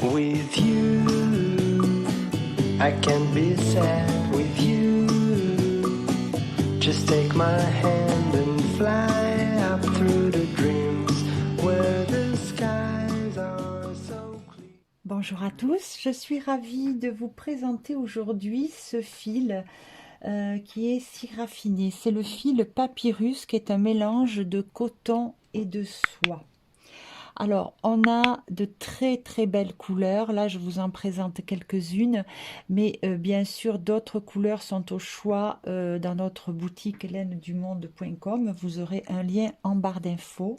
With you, I can't be sad with you. Just take my hand and fly up through the dreams where the skies are so clear. Bonjour à tous, je suis ravie de vous présenter aujourd'hui ce fil qui est si raffiné. C'est le fil papyrus qui est un mélange de coton et de soie. Alors, on a de très très belles couleurs. Là, je vous en présente quelques-unes, mais bien sûr, d'autres couleurs sont au choix dans notre boutique helenedumonde.com. Vous aurez un lien en barre d'infos.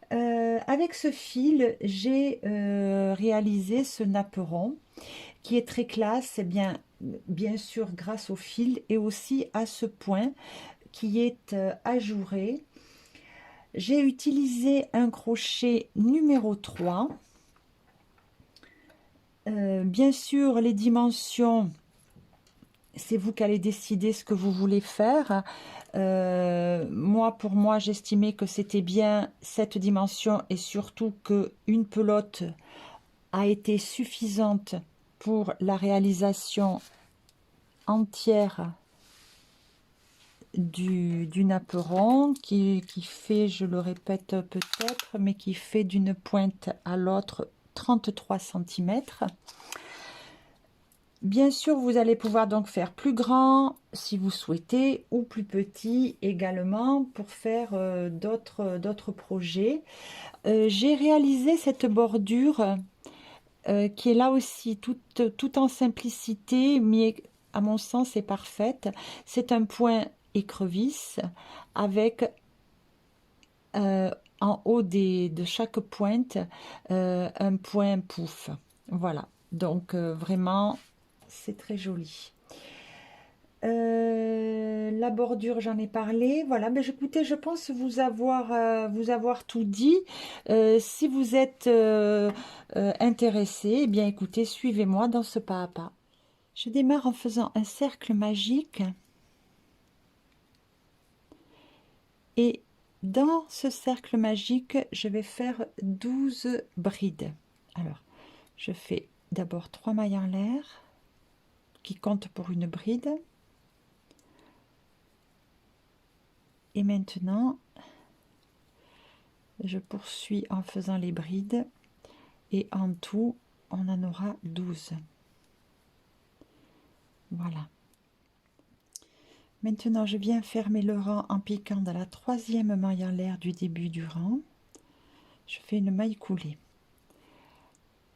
Avec ce fil, j'ai réalisé ce napperon qui est très classe, bien sûr grâce au fil et aussi à ce point qui est ajouré. J'ai utilisé un crochet numéro 3. Bien sûr, les dimensions, c'est vous qui allez décider ce que vous voulez faire. Pour moi, j'estimais que c'était bien cette dimension et surtout qu'une pelote a été suffisante pour la réalisation entière du napperon qui fait, je le répète peut-être, mais qui fait d'une pointe à l'autre 33 cm. Bien sûr, vous allez pouvoir donc faire plus grand si vous souhaitez ou plus petit également pour faire d'autres projets. J'ai réalisé cette bordure qui est là aussi tout en simplicité, mais à mon sens est parfaite. C'est un point écrevisse avec en haut de chaque pointe un point pouf. Voilà, donc vraiment c'est très joli. La bordure, j'en ai parlé. Voilà, mais écoutez, je pense vous avoir tout dit. Si vous êtes intéressé, eh bien écoutez, suivez-moi dans ce pas à pas. Je démarre en faisant un cercle magique. Et dans ce cercle magique, je vais faire 12 brides. Alors, je fais d'abord 3 mailles en l'air qui comptent pour une bride. Et maintenant, je poursuis en faisant les brides et en tout, on en aura 12. Voilà. Maintenant, je viens fermer le rang en piquant dans la 3e maille en l'air du début du rang. Je fais une maille coulée.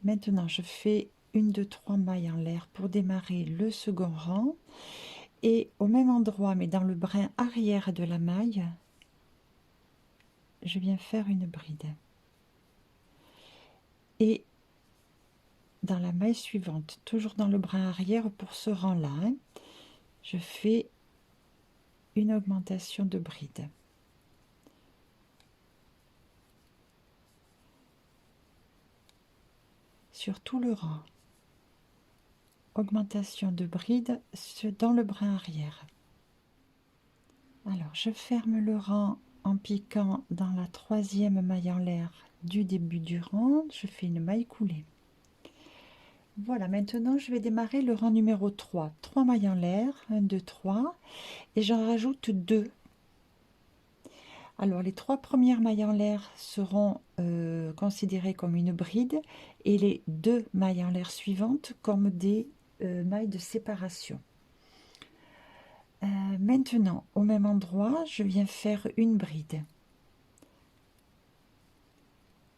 Maintenant, je fais 1, 2, 3 mailles en l'air pour démarrer le second rang. Et au même endroit, mais dans le brin arrière de la maille, je viens faire une bride. Et dans la maille suivante, toujours dans le brin arrière pour ce rang-là, je fais une augmentation de bride. Sur tout le rang. Augmentation de bride dans le brin arrière. Alors, je ferme le rang en piquant dans la 3e maille en l'air du début du rang. Je fais une maille coulée. Voilà, maintenant je vais démarrer le rang numéro 3. 3 mailles en l'air, 1, 2, 3, et j'en rajoute 2. Alors les 3 premières mailles en l'air seront considérées comme une bride et les 2 mailles en l'air suivantes comme des mailles de séparation. Maintenant, au même endroit, je viens faire une bride.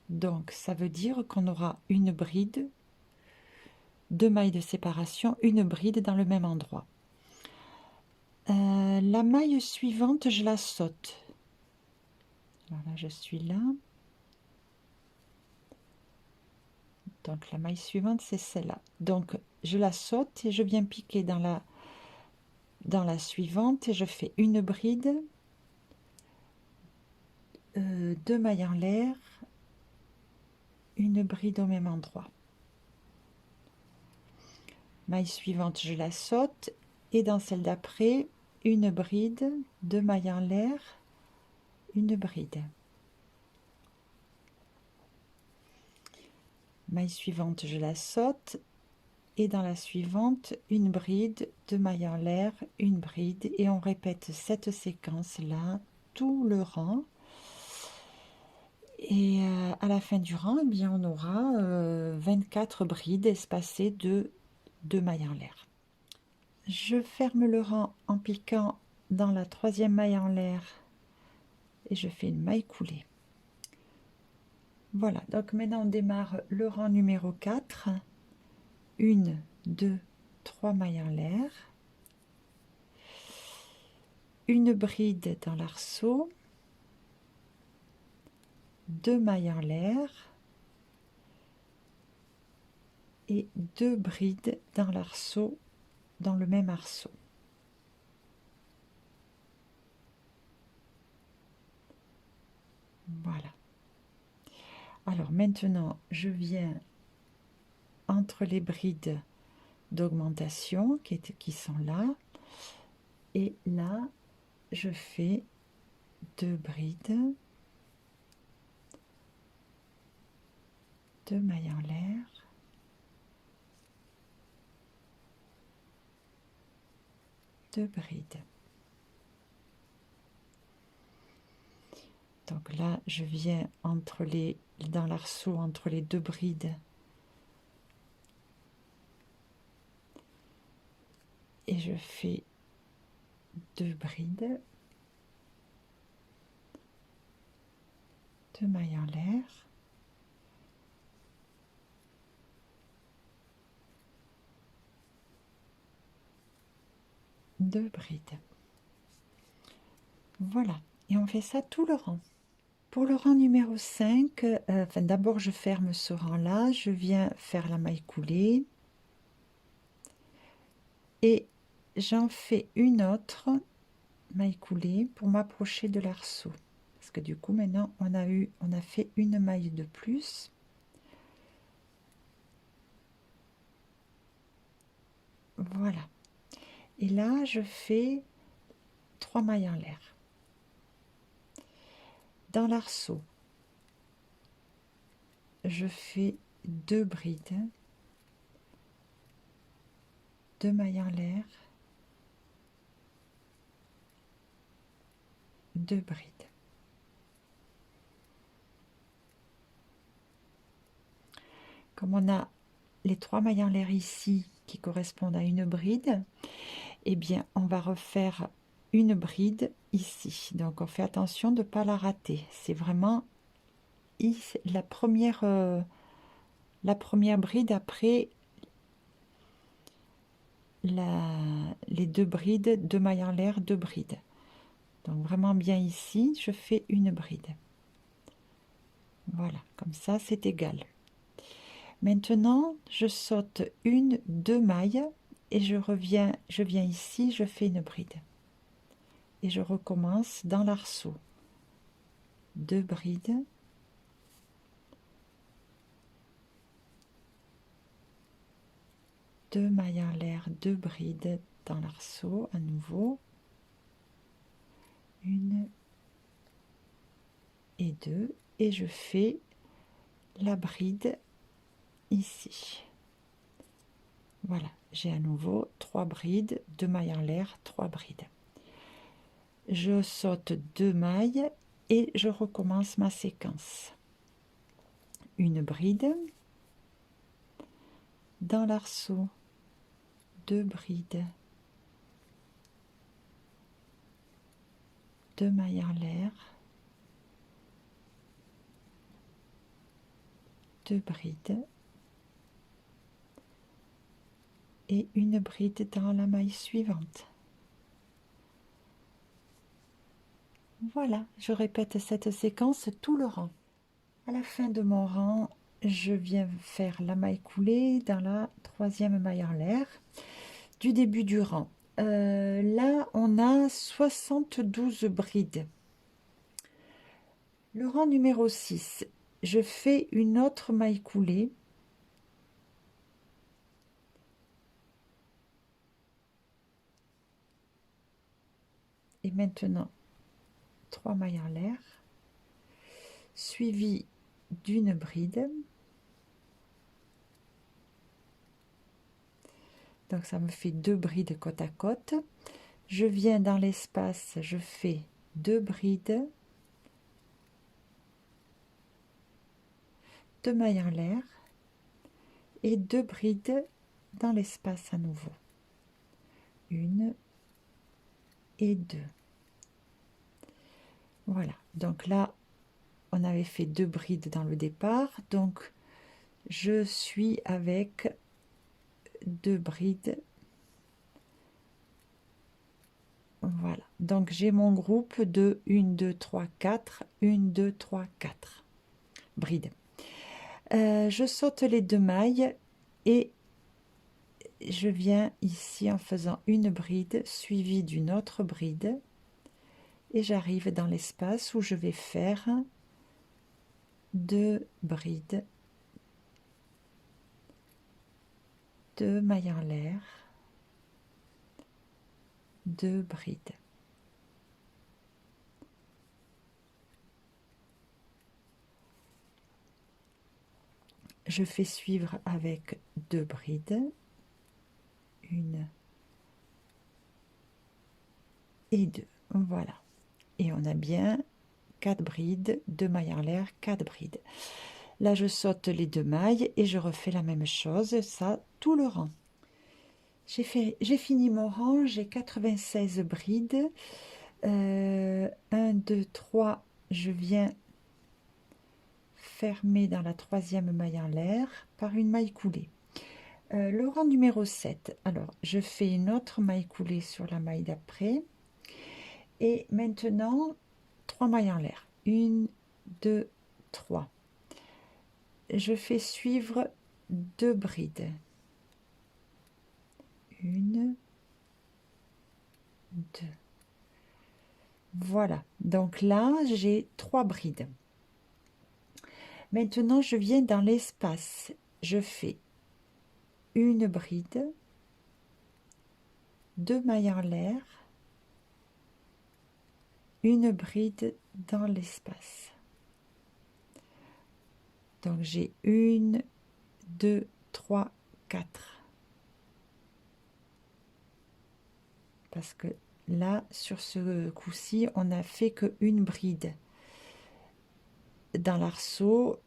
Donc ça veut dire qu'on aura une bride, 2 mailles de séparation, une bride dans le même endroit. La maille suivante, je la saute. Voilà, je suis là. Donc la maille suivante, c'est celle-là. Donc je la saute et je viens piquer dans la suivante et je fais une bride, 2 mailles en l'air, une bride au même endroit. Maille suivante, je la saute et dans celle d'après, une bride, 2 mailles en l'air, une bride. maille suivante, je la saute, et dans la suivante, une bride, 2 mailles en l'air, une bride, et on répète cette séquence-là, tout le rang. Et à la fin du rang, eh bien, on aura 24 brides espacées de 2 mailles en l'air. Je ferme le rang en piquant dans la 3e maille en l'air et je fais une maille coulée. Voilà, donc maintenant on démarre le rang numéro 4. 1, 2, 3 mailles en l'air. Une bride dans l'arceau. 2 mailles en l'air. Et 2 brides dans l'arceau, dans le même arceau. Voilà. Alors maintenant, je viens entre les brides d'augmentation qui sont là. Et là, je fais 2 brides, 2 mailles en l'air, 2 brides. Donc là, je viens dans l'arceau entre les 2 brides et je fais 2 brides, 2 mailles en l'air, 2 brides. Voilà, et on fait ça tout le rang. Pour le rang numéro 5, d'abord je ferme ce rang-là, je viens faire la maille coulée et j'en fais une autre maille coulée pour m'approcher de l'arceau. Parce que du coup maintenant on a fait une maille de plus. Voilà. Et là je fais 3 mailles en l'air. Dans l'arceau, je fais 2 brides, 2 mailles en l'air, 2 brides. Comme on a les 3 mailles en l'air ici qui correspondent à une bride, eh bien on va refaire une bride ici. Donc on fait attention de ne pas la rater. C'est vraiment la première bride après les 2 brides, 2 mailles en l'air, 2 brides. Donc vraiment bien ici, je fais une bride. Voilà, comme ça c'est égal. Maintenant, je saute 1, 2 mailles et je viens ici, je fais une bride. Et je recommence dans l'arceau. 2 brides. 2 mailles en l'air, 2 brides dans l'arceau à nouveau. 1 et 2 et je fais la bride ici. Voilà, j'ai à nouveau 3 brides, 2 mailles en l'air, 3 brides. Je saute 2 mailles et je recommence ma séquence. Une bride dans l'arceau, 2 brides, 2 mailles en l'air, 2 brides et une bride dans la maille suivante. Voilà, je répète cette séquence tout le rang. À la fin de mon rang, je viens faire la maille coulée dans la 3e maille en l'air du début du rang. Là, on a 72 brides. Le rang numéro 6, je fais une autre maille coulée. Et maintenant, 3 mailles en l'air, suivi d'une bride. Donc ça me fait 2 brides côte à côte. Je viens dans l'espace, je fais 2 brides, 2 mailles en l'air et 2 brides dans l'espace à nouveau. 1 et 2. Voilà, donc là, on avait fait 2 brides dans le départ, donc je suis avec 2 brides. Voilà, donc j'ai mon groupe de 1, 2, 3, 4, 1, 2, 3, 4 brides. Je saute les 2 mailles et je viens ici en faisant une bride suivie d'une autre bride et j'arrive dans l'espace où je vais faire 2 brides, 2 mailles en l'air, 2 brides. Je fais suivre avec 2 brides, 1 et 2. Voilà. Et on a bien 4 brides, 2 mailles en l'air, 4 brides. Là, je saute les 2 mailles et je refais la même chose, ça, tout le rang. J'ai fini mon rang, j'ai 96 brides. 1, 2, 3, je viens fermer dans la 3e maille en l'air par une maille coulée. Le rang numéro 7, alors je fais une autre maille coulée sur la maille d'après et maintenant 3 mailles en l'air. 1, 2, 3. Je fais suivre 2 brides. 1, 2. Voilà, donc là j'ai 3 brides. Maintenant je viens dans l'espace, je fais une bride, 2 mailles en l'air, une bride dans l'espace. Donc j'ai 1, 2, 3, 4. Parce que là, sur ce coup-ci, on n'a fait qu'une bride. Dans l'arceau,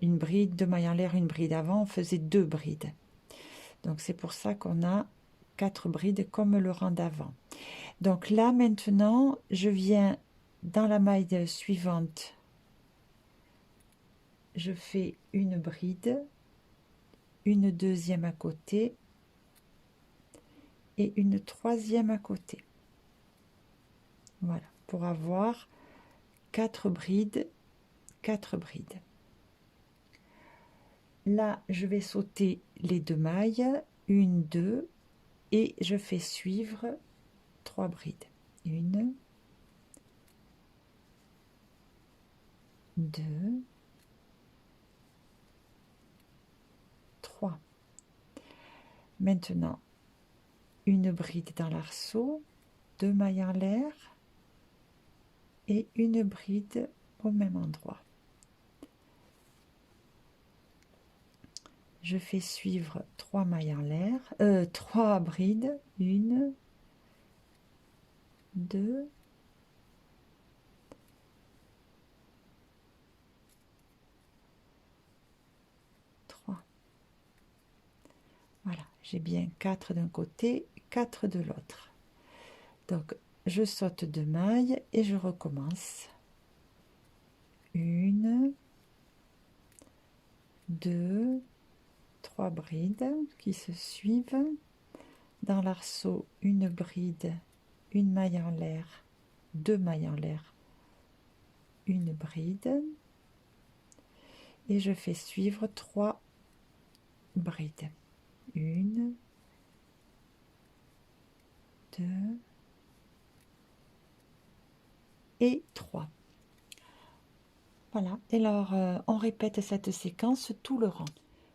une bride, 2 mailles en l'air, une bride avant, on faisait 2 brides. Donc c'est pour ça qu'on a 4 brides comme le rang d'avant. Donc là, maintenant, je viens dans la maille suivante. Je fais une bride, une deuxième à côté et une 3e à côté. Voilà, pour avoir 4 brides, 4 brides. Là, je vais sauter les 2 mailles, 1, 2, et je fais suivre 3 brides. 1, 2, 3. Maintenant, une bride dans l'arceau, 2 mailles en l'air et une bride au même endroit. Je fais suivre 3 mailles en l'air, 3 brides, 1, 2, 3. Voilà, j'ai bien 4 d'un côté, 4 de l'autre. Donc, je saute 2 mailles et je recommence. 1, 2, 3 brides qui se suivent. Dans l'arceau, une bride, une maille en l'air, 2 mailles en l'air, une bride. Et je fais suivre 3 brides. 1, 2 et 3. Voilà, et alors on répète cette séquence tout le rang.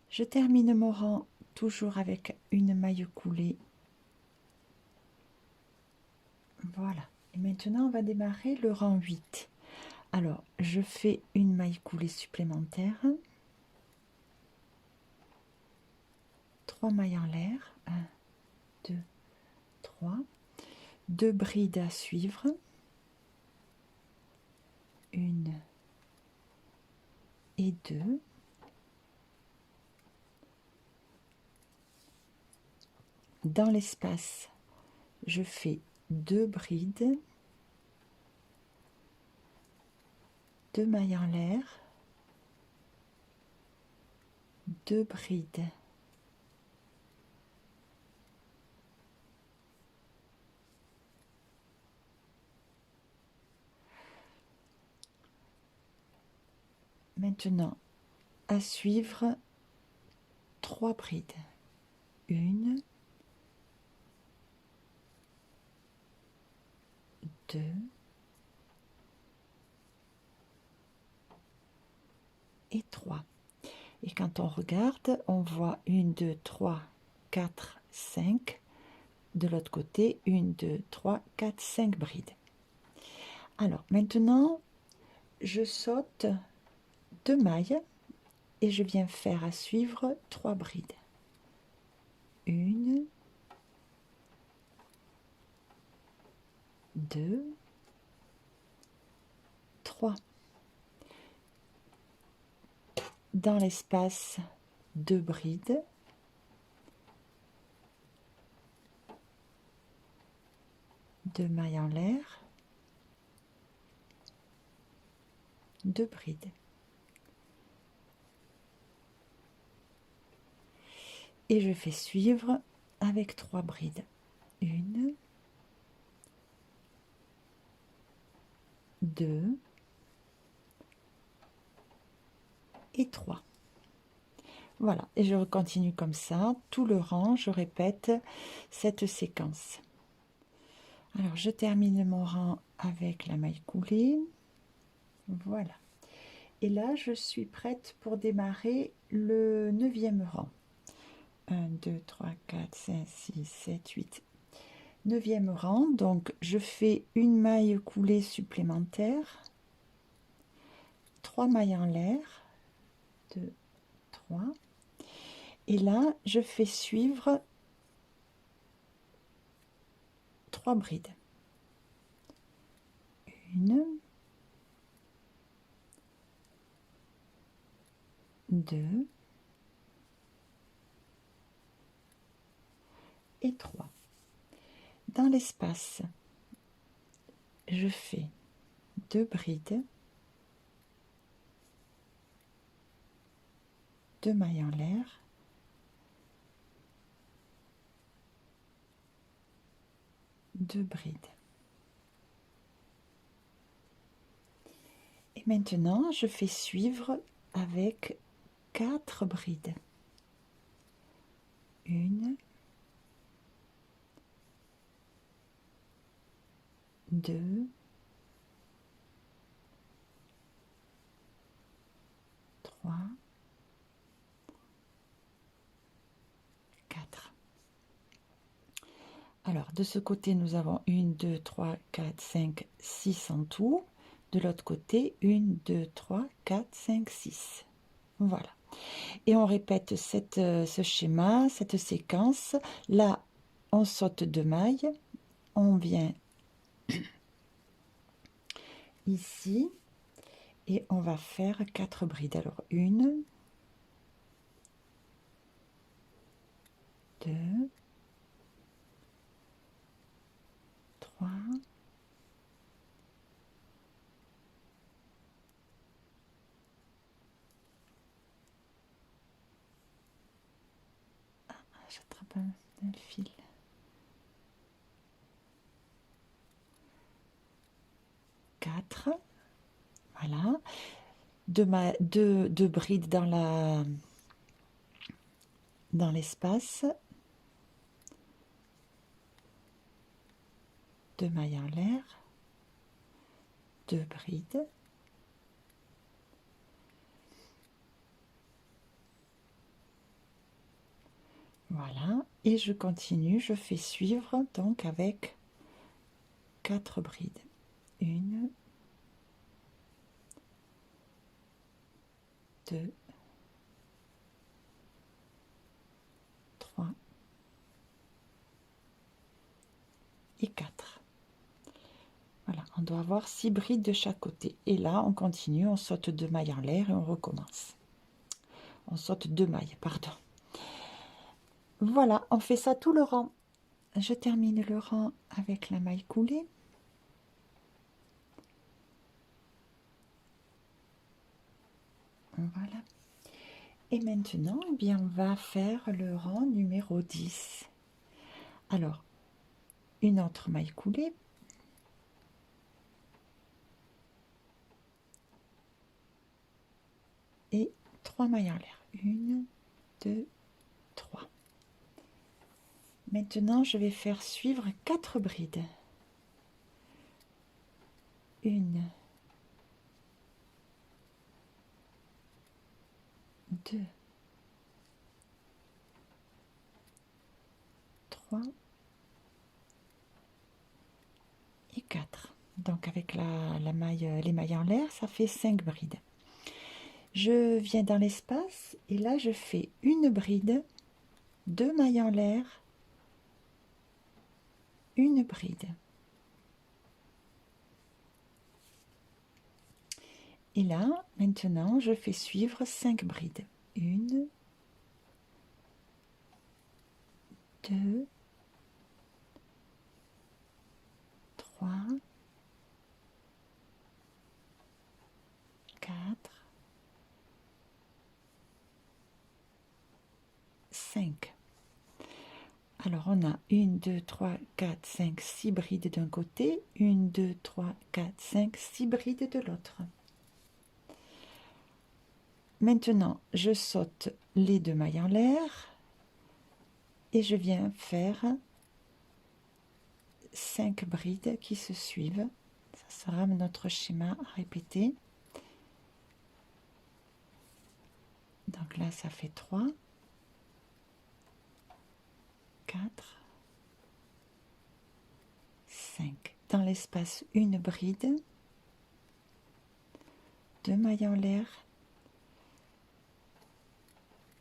Je termine mon rang toujours avec une maille coulée. Voilà, et maintenant on va démarrer le rang 8. Alors, je fais une maille coulée supplémentaire, 3 mailles en l'air, 1, 2, 3, 2 brides à suivre, 1 et 2, dans l'espace, je fais 2 brides, 2 mailles en l'air, 2 brides, maintenant à suivre 3 brides, 1, 2, et 3. Et quand on regarde, on voit 1, 2, 3, 4, 5. De l'autre côté, 1, 2, 3, 4, 5 brides. Alors maintenant, je saute 2 mailles et je viens faire à suivre 3 brides. 1, 2, 3. Dans l'espace, 2 brides, 2 mailles en l'air, 2 brides. Et je fais suivre avec 3 brides. 1, 2 et 3. Voilà, et je continue comme ça, tout le rang, je répète cette séquence. Alors, je termine mon rang avec la maille coulée. Voilà. Et là, je suis prête pour démarrer le 9e rang. 1, 2, 3, 4, 5, 6, 7, 8. 9e rang, donc je fais une maille coulée supplémentaire, 3 mailles en l'air, 2, 3. Et là, je fais suivre 3 brides. 1, 2 et 3. Dans l'espace, je fais 2 brides, 2 mailles en l'air, 2 brides. Et maintenant, je fais suivre avec 4 brides. 1, 2, 3, 4. Alors, de ce côté, nous avons 1, 2, 3, 4, 5, 6 en tout. De l'autre côté, 1, 2, 3, 4, 5, 6. Voilà. Et on répète ce schéma, cette séquence. Là, on saute 2 mailles. On vient ici et on va faire 4 brides. Alors, 1, 2, 3, 4. J'attrape un fil. 4. Voilà. 2 brides dans l'espace. 2 mailles en l'air. 2 brides. Voilà, et je continue, je fais suivre donc avec 4 brides. 1, 2, 3, et 4. Voilà, on doit avoir 6 brides de chaque côté. Et là, on continue, on saute 2 mailles en l'air et on recommence. On saute 2 mailles, pardon. Voilà, on fait ça tout le rang. Je termine le rang avec la maille coulée. Voilà. Et maintenant, eh bien, on va faire le rang numéro 10. Alors, une autre maille coulée. Et 3 mailles en l'air. 1, 2, 3. Maintenant, je vais faire suivre 4 brides. 1, 2, 3 et 4. Donc avec la maille, les mailles en l'air, ça fait 5 brides. Je viens dans l'espace et là je fais une bride, 2 mailles en l'air, une bride. Et là, maintenant, je fais suivre 5 brides. 1, 2, 3, 4, 5. Alors, on a 1, 2, 3, 4, 5, 6 brides d'un côté, 1, 2, 3, 4, 5, 6 brides de l'autre. Maintenant, je saute les 2 mailles en l'air et je viens faire 5 brides qui se suivent. Ça sera notre schéma à répéter. Donc là, ça fait 3, 4, 5. Dans l'espace, une bride, 2 mailles en l'air,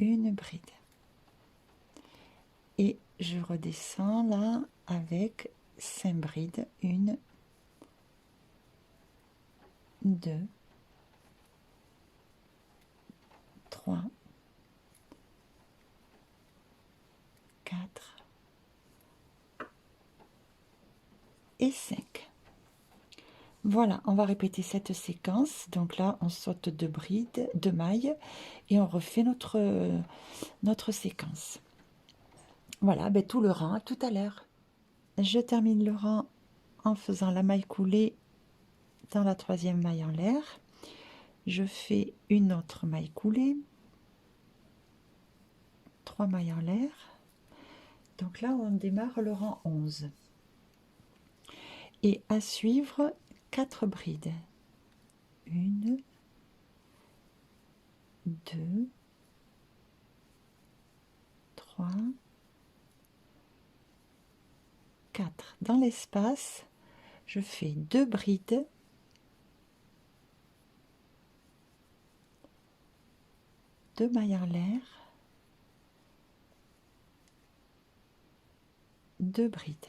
une bride. Et je redescends là avec 5 brides. 1, 2, 3, 4 et 5. Voilà, on va répéter cette séquence. Donc là, on saute 2 brides, 2 mailles et on refait notre séquence. Voilà, ben, tout le rang, à tout à l'heure. Je termine le rang en faisant la maille coulée dans la 3e maille en l'air. Je fais une autre maille coulée, 3 mailles en l'air. Donc là, on démarre le rang 11. Et à suivre, 4 brides. 1, 2, 3, 4. Dans l'espace, je fais 2 brides, 2 mailles en l'air, 2 brides.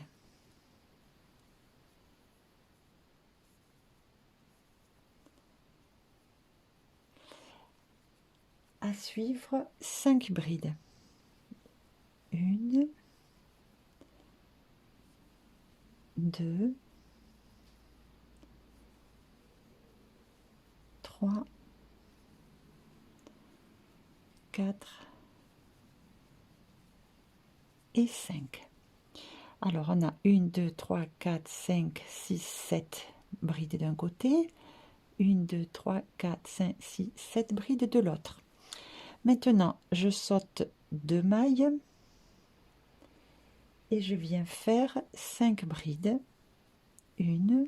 À suivre, 5 brides. 1, 2, 3, 4 et 5. Alors, on a 1, 2, 3, 4, 5, 6, 7 brides d'un côté, 1, 2, 3, 4, 5, 6, 7 brides de l'autre. Maintenant, je saute 2 mailles et je viens faire 5 brides. 1,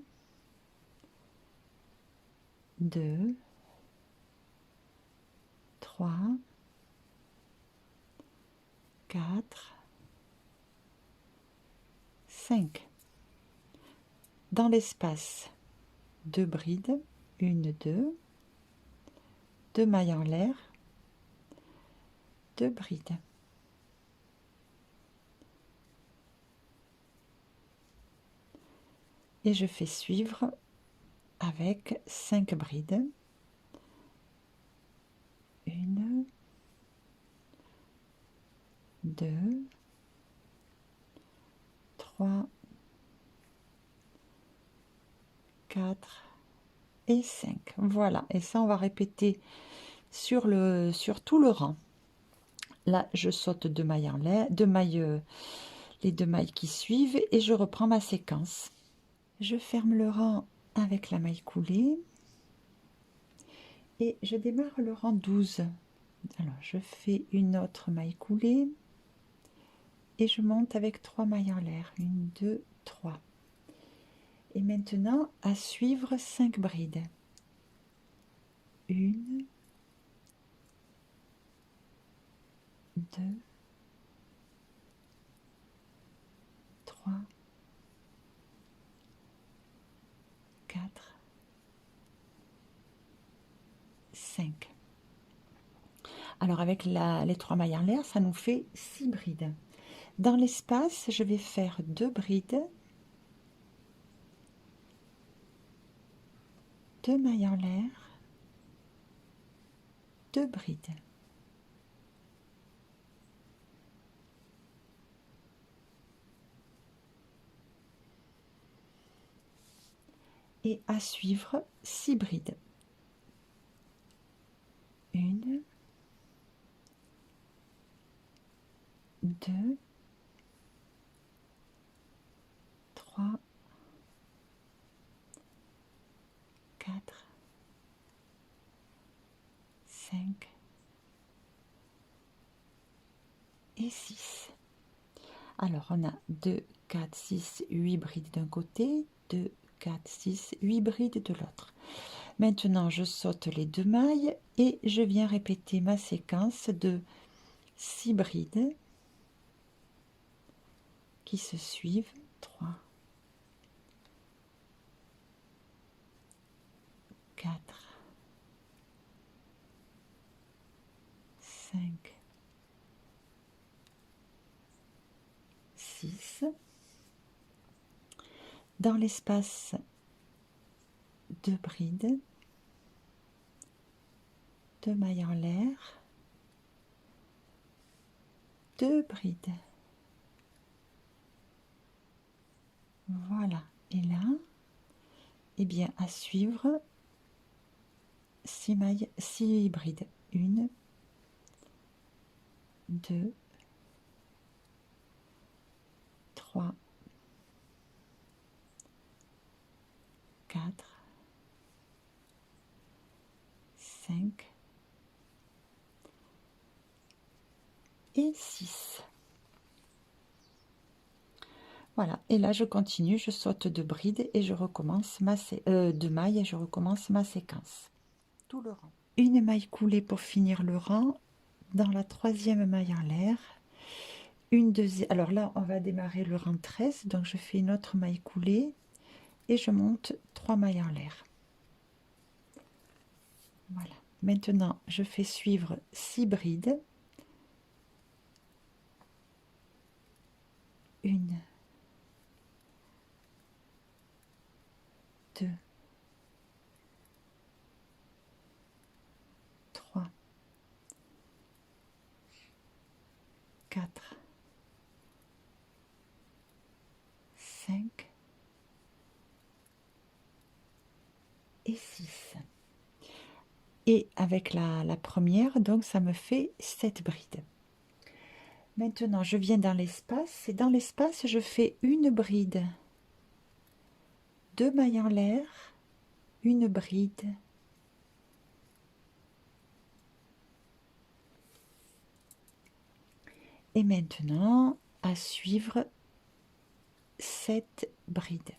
2, 3, 4, 5. Dans l'espace, 2 brides, 1, 2, 2 mailles en l'air, 2 brides. et je fais suivre avec 5 brides. 1, 2, 3, 4 et 5. Voilà, et ça on va répéter sur tout le rang. Là je saute 2 mailles en l'air, les 2 mailles qui suivent, et je reprends ma séquence. Je ferme le rang avec la maille coulée et je démarre le rang 12. Alors je fais une autre maille coulée et je monte avec 3 mailles en l'air, 1, 2, 3. Et maintenant à suivre 5 brides. 1, 2, 3, 4, 5. Alors avec les 3 mailles en l'air, ça nous fait 6 brides. Dans l'espace, je vais faire 2 brides, 2 mailles en l'air, 2 brides. Et à suivre 6 brides. 1, 2, 3, 4, 5 et 6. Alors on a 2, 4, 6, 8 brides d'un côté, 2, 4, 6, 8 brides de l'autre. Maintenant je saute les 2 mailles et je viens répéter ma séquence de 6 brides qui se suivent. 3, 4, 5, 6. Dans l'espace, 2 brides, 2 mailles en l'air, 2 brides. Voilà, et là, eh bien, à suivre 6 mailles, 6 brides. 1, 2, 3, 4, 5 et 6. Voilà, et là je continue, je saute 2 brides et je recommence 2 mailles et je recommence ma séquence. Tout le rang. Une maille coulée pour finir le rang. Dans la 3e maille en l'air, une deuxième. Alors là, on va démarrer le rang 13, donc je fais une autre maille coulée et je monte 3 mailles en l'air. Voilà. Maintenant, je fais suivre 6 brides. 1, 2, 3, 4, 5 et 6. Et avec la première, donc ça me fait 7 brides. Maintenant, je viens dans l'espace et dans l'espace, je fais une bride, 2 mailles en l'air, une bride, et maintenant à suivre 7 brides.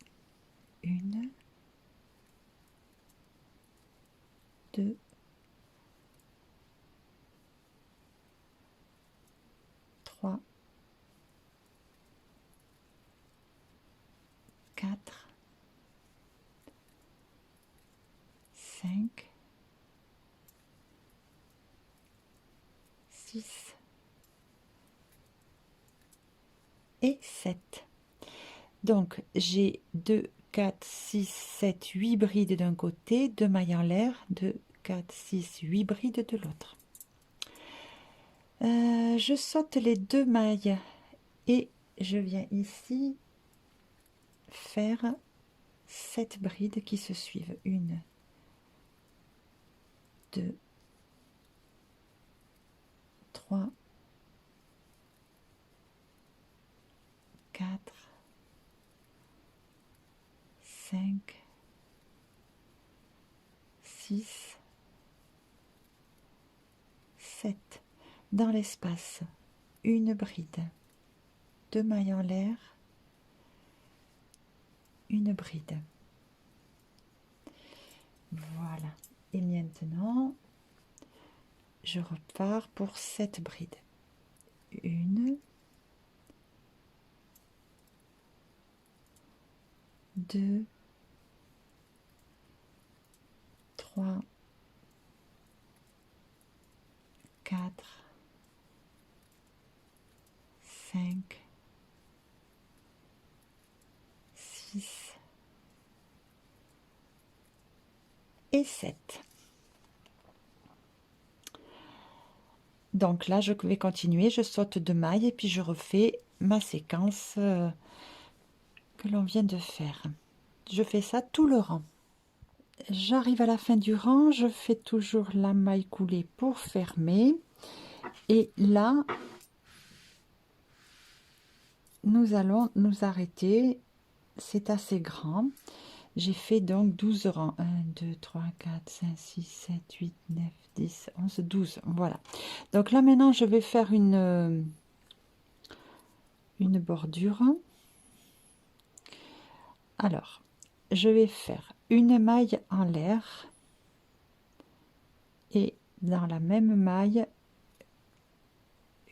1, 2, 3, 4, 5, 6 et 7. Donc j'ai 2, 4, 6, 7, 8 brides d'un côté, 2 mailles en l'air, 2, 4, 6, 8 brides de l'autre. Je saute les 2 mailles et je viens ici faire 7 brides qui se suivent. 1, 2, 3, 4, 5, 6, 7. Dans l'espace, une bride, 2 mailles en l'air, une bride. Voilà. Et maintenant, je repars pour 7 brides. 1, 2, 3, 4, 5, 6 et 7. Donc là, je vais continuer, je saute 2 mailles et puis je refais ma séquence que l'on vient de faire. Je fais ça tout le rang. J'arrive à la fin du rang, je fais toujours la maille coulée pour fermer. Et là, nous allons nous arrêter. C'est assez grand. J'ai fait donc 12 rangs. 1, 2, 3, 4, 5, 6, 7, 8, 9, 10, 11, 12. Voilà. Donc là, maintenant, je vais faire une bordure. Alors, je vais faire une maille en l'air. Et dans la même maille,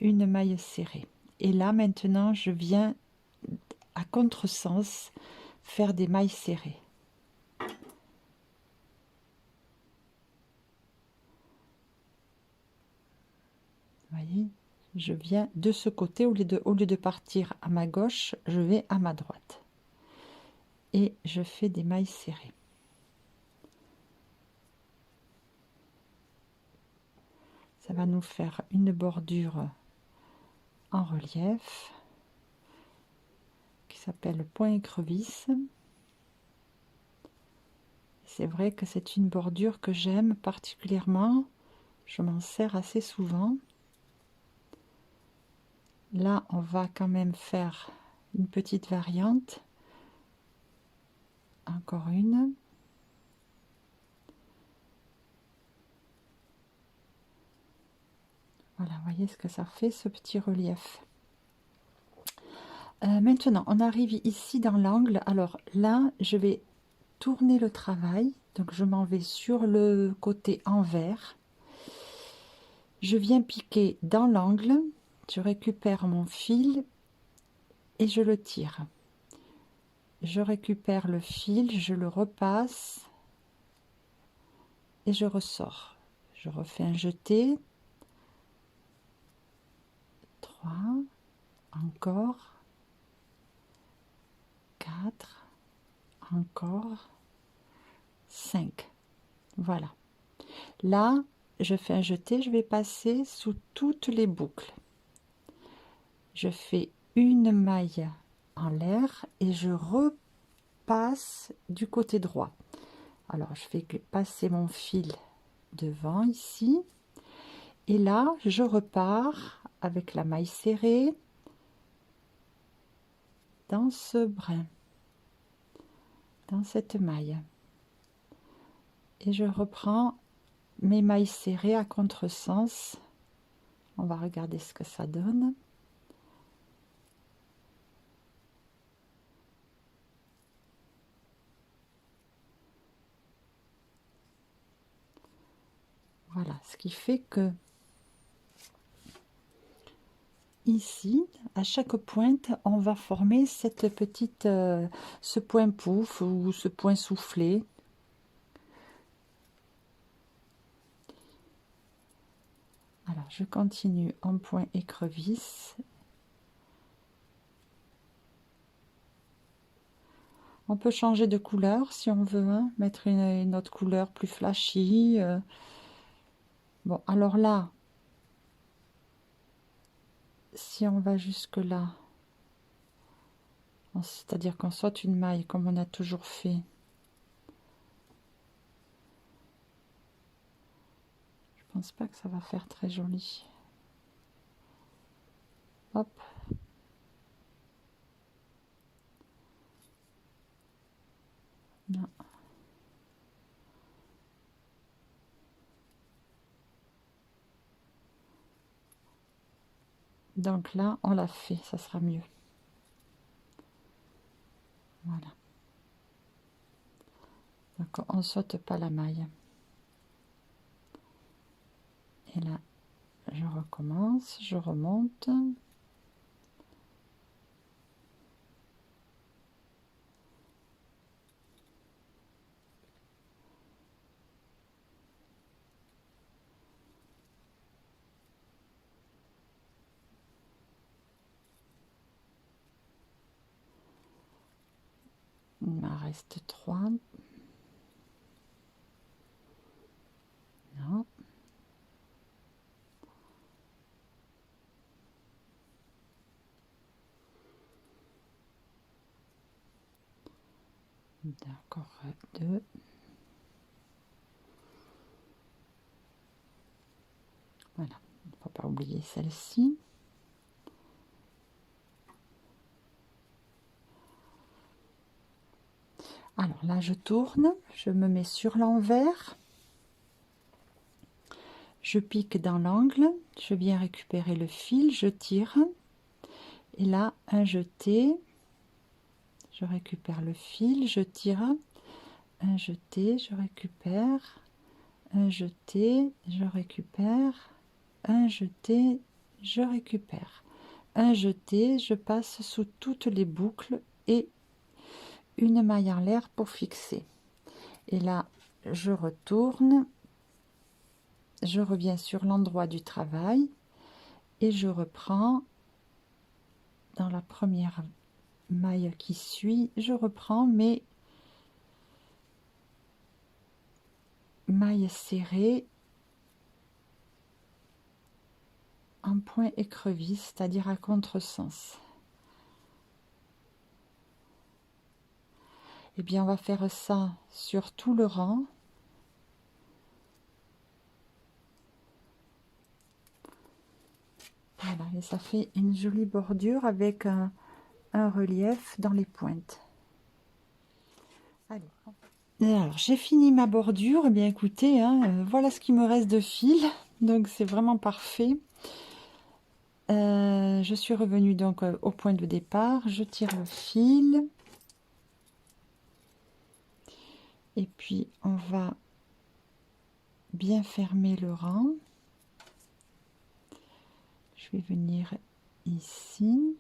une maille serrée. Et là, maintenant, je viens à contresens faire des mailles serrées. Vous voyez, je viens de ce côté, au lieu de partir à ma gauche, je vais à ma droite. Et je fais des mailles serrées. Ça va nous faire une bordure en relief qui s'appelle point écrevisse. C'est vrai que c'est une bordure que j'aime particulièrement. Je m'en sers assez souvent. Là, on va quand même faire une petite variante. Encore une. Voilà, voyez ce que ça fait, ce petit relief. Maintenant, on arrive ici dans l'angle. Alors là, je vais tourner le travail. Donc, je m'en vais sur le côté envers. Je viens piquer dans l'angle. Je récupère mon fil et je le tire. Je récupère le fil, je le repasse et je ressors. Je refais un jeté. 3, encore, 4, encore, 5. Voilà. Là, je fais un jeté, je vais passer sous toutes les boucles. Je fais une maille en l'air et je repasse du côté droit. Alors, je fais passer mon fil devant ici. Et là, je repars avec la maille serrée dans ce brin, dans cette maille. Et je reprends mes mailles serrées à contresens. On va regarder ce que ça donne. Voilà, ce qui fait que ici, à chaque pointe, on va former cette petite, ce point pouf ou ce point soufflé. Alors, je continue en point écrevisse. On peut changer de couleur si on veut, hein, mettre une autre couleur plus flashy. Bon, alors là, si on va jusque là, c'est-à-dire qu'on saute une maille comme on a toujours fait. Je pense pas que ça va faire très joli. Hop. Non. Donc là, on l'a fait, ça sera mieux. Voilà. Donc on ne saute pas la maille. Et là, je recommence, je remonte. Il m'en reste 3. Non. D'accord, 2. Voilà, il ne faut pas oublier celle-ci. Alors là, je tourne, je me mets sur l'envers. Je pique dans l'angle, je viens récupérer le fil, je tire. Et là, un jeté. Je récupère le fil, je tire. Un jeté, je récupère. Un jeté, je récupère. Un jeté, je récupère. Un jeté, je passe sous toutes les boucles et une maille en l'air pour fixer. Et là, je retourne, je reviens sur l'endroit du travail et je reprends dans la première maille qui suit, je reprends mes mailles serrées en point écrevisse, c'est-à-dire à contresens. Et bien, on va faire ça sur tout le rang. Voilà, et ça fait une jolie bordure avec un relief dans les pointes. Allez. Et alors, j'ai fini ma bordure. Eh bien, écoutez, hein, voilà ce qui me reste de fil. Donc, c'est vraiment parfait. Je suis revenue donc au point de départ. Je tire le fil. Et puis, on va bien fermer le rang. Je vais venir ici.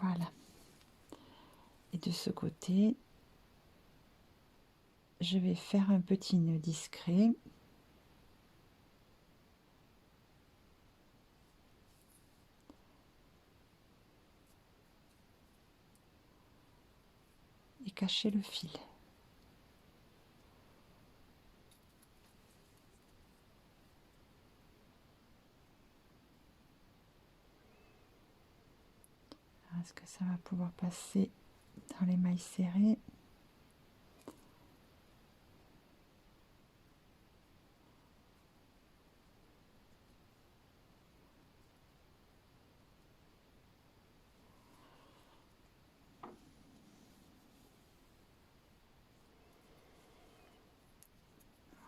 Voilà. Et de ce côté, je vais faire un petit nœud discret. Et cacher le fil. Est-ce que ça va pouvoir passer dans les mailles serrées?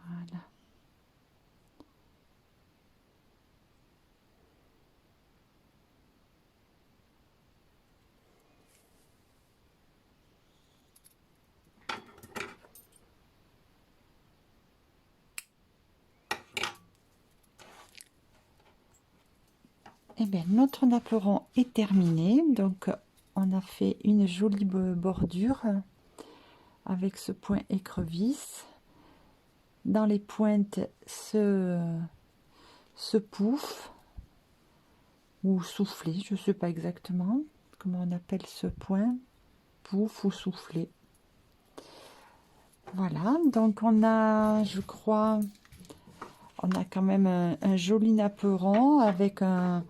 Voilà. Et bien, notre napperon est terminé. Donc, on a fait une jolie bordure avec ce point écrevisse. Dans les pointes, ce pouf. ou souffler, je ne sais pas exactement comment on appelle ce point, pouf ou souffler. Voilà, donc on a, je crois, on a quand même un joli napperon avec un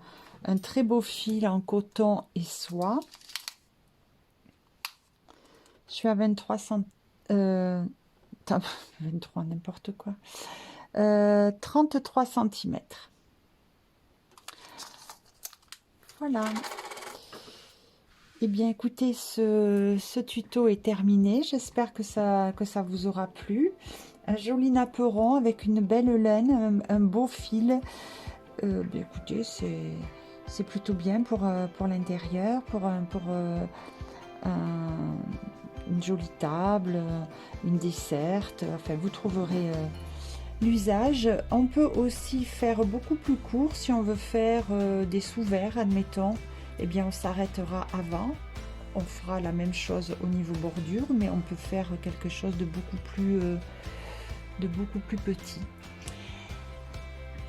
très beau fil en coton et soie. Je suis à 23 cm, 23, n'importe quoi, 33 cm. Voilà. Eh bien, écoutez, ce tuto est terminé. J'espère que ça vous aura plu. Un joli napperon avec une belle laine, un beau fil. Bien, écoutez, c'est plutôt bien pour l'intérieur, pour une jolie table, une desserte. Enfin, vous trouverez l'usage. On peut aussi faire beaucoup plus court si on veut faire des sous-verres, admettons. Eh bien, on s'arrêtera avant. On fera la même chose au niveau bordure, mais on peut faire quelque chose de beaucoup plus petit.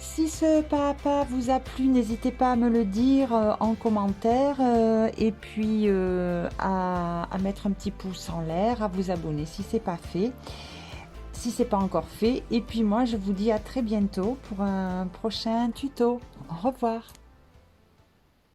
Si ce pas à pas vous a plu, n'hésitez pas à me le dire en commentaire et puis à mettre un petit pouce en l'air, à vous abonner si c'est pas fait, si c'est pas encore fait. Et puis moi, je vous dis à très bientôt pour un prochain tuto. Au revoir.